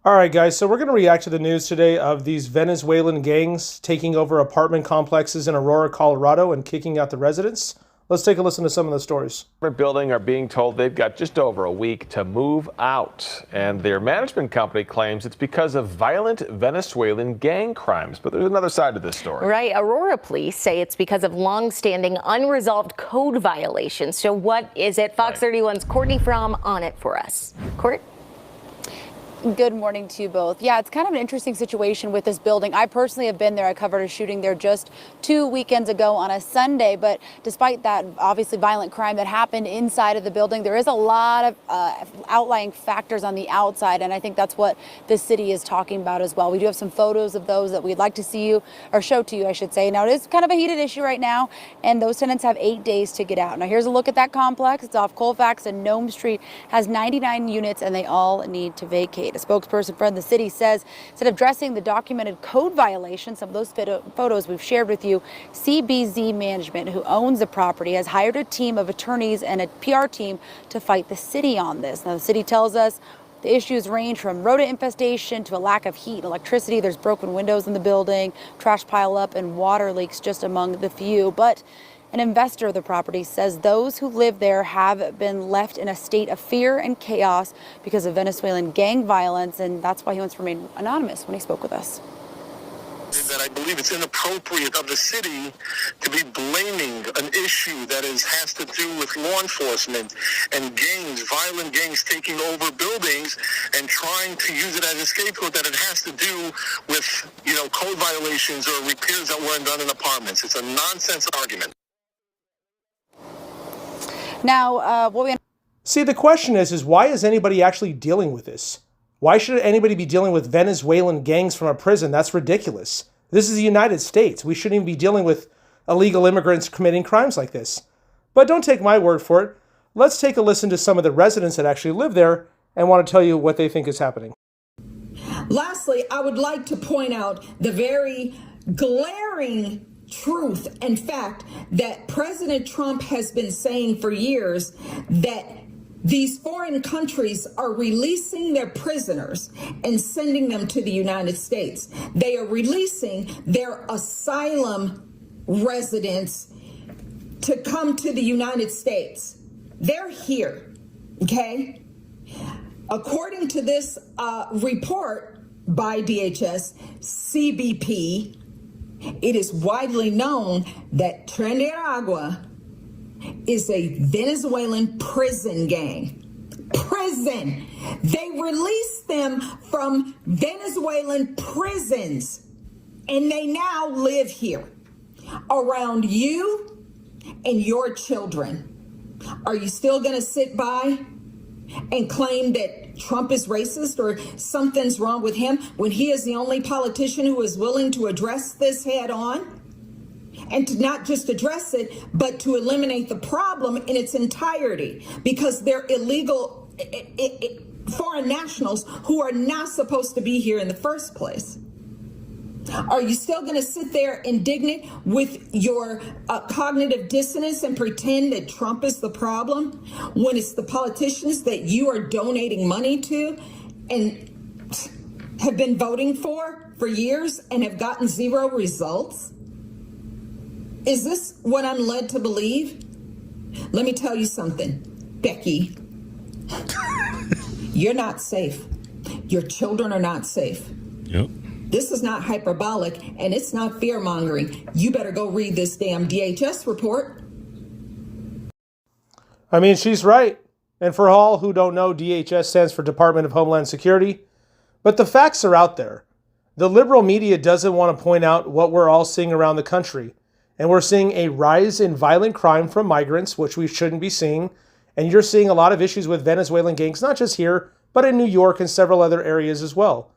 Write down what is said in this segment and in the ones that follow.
All right, guys, so we're going to react to the news today of these Venezuelan gangs taking over apartment complexes in Aurora, Colorado, and kicking out the residents. Let's take a listen to some of the stories. Building are being told they've got just over a week to move out, and their management company claims it's because of violent Venezuelan gang crimes. But there's another side to this story. Right. Aurora police say it's because of long-standing unresolved code violations. So what is it? Fox 31's Courtney Fromm on it for us. Court? Good morning to you both. Yeah, it's kind of an interesting situation with this building. I personally have been there. I covered a shooting there just 2 weekends ago on a Sunday. But despite that obviously violent crime that happened inside of the building, there is a lot of outlying factors on the outside. And I think that's what the city is talking about as well. We do have some photos of those that we'd like to see you, or show to you, I should say. Now, it is kind of a heated issue right now, and those tenants have 8 days to get out. Now, here's a look at that complex. It's off Colfax and Nome Street, has 99 units, and they all need to vacate. A spokesperson from the city says instead of addressing the documented code violations, some of those photos we've shared with you, CBZ Management, who owns the property, has hired a team of attorneys and a PR team to fight the city on this. Now, the city tells us the issues range from rodent infestation to a lack of heat and electricity. There's broken windows in the building, trash pile up, and water leaks, just among the few. But an investor of the property says those who live there have been left in a state of fear and chaos because of Venezuelan gang violence, and that's why he wants to remain anonymous when he spoke with us. That I believe it's inappropriate of the city to be blaming an issue that has to do with law enforcement and gangs, violent gangs taking over buildings and trying to use it as a scapegoat, that it has to do with, code violations or repairs that weren't done in apartments. It's a nonsense argument. Now, See, the question is why is anybody actually dealing with this? Why should anybody be dealing with Venezuelan gangs from a prison? That's ridiculous. This is the United States. We shouldn't even be dealing with illegal immigrants committing crimes like this. But don't take my word for it. Let's take a listen to some of the residents that actually live there and want to tell you what they think is happening. Lastly, I would like to point out the very glaring truth and fact that President Trump has been saying for years, that these foreign countries are releasing their prisoners and sending them to the United States. They are releasing their asylum residents to come to the United States. They're here, okay? According to this report by DHS, CBP, it is widely known that Tren de Aragua is a Venezuelan prison gang. Prison! They release them from Venezuelan prisons, and they now live here around you and your children. Are you still going to sit by and claim that Trump is racist or something's wrong with him when he is the only politician who is willing to address this head on? And to not just address it, but to eliminate the problem in its entirety, because they're illegal foreign nationals who are not supposed to be here in the first place. Are you still going to sit there indignant with your cognitive dissonance and pretend that Trump is the problem when it's the politicians that you are donating money to and have been voting for years and have gotten zero results? Is this what I'm led to believe? Let me tell you something, Becky. You're not safe. Your children are not safe. Yep. This is not hyperbolic, and it's not fear-mongering. You better go read this damn DHS report. I mean, she's right. And for all who don't know, DHS stands for Department of Homeland Security. But the facts are out there. The liberal media doesn't want to point out what we're all seeing around the country. And we're seeing a rise in violent crime from migrants, which we shouldn't be seeing. And you're seeing a lot of issues with Venezuelan gangs, not just here, but in New York and several other areas as well.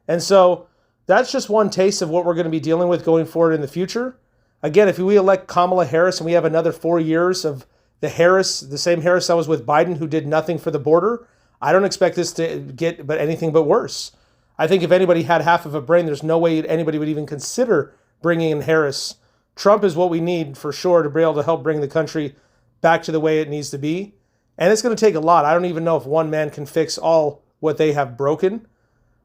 And so that's just one taste of what we're going to be dealing with going forward in the future. Again, if we elect Kamala Harris and we have another 4 years of the same Harris that was with Biden, who did nothing for the border, I don't expect this to get anything but worse. I think if anybody had half of a brain, there's no way anybody would even consider bringing in Harris. Trump is what we need for sure to be able to help bring the country back to the way it needs to be. And it's going to take a lot. I don't even know if one man can fix all what they have broken.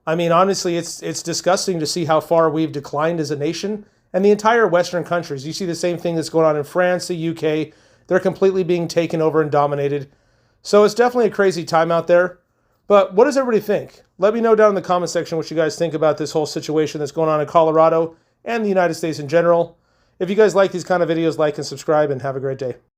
I mean, honestly, it's disgusting to see how far we've declined as a nation, and the entire Western countries. You see the same thing that's going on in France, the UK. They're completely being taken over and dominated. So it's definitely a crazy time out there. But what does everybody think? Let me know down in the comment section what you guys think about this whole situation that's going on in Colorado and the United States in general. If you guys like these kind of videos, like and subscribe, and have a great day.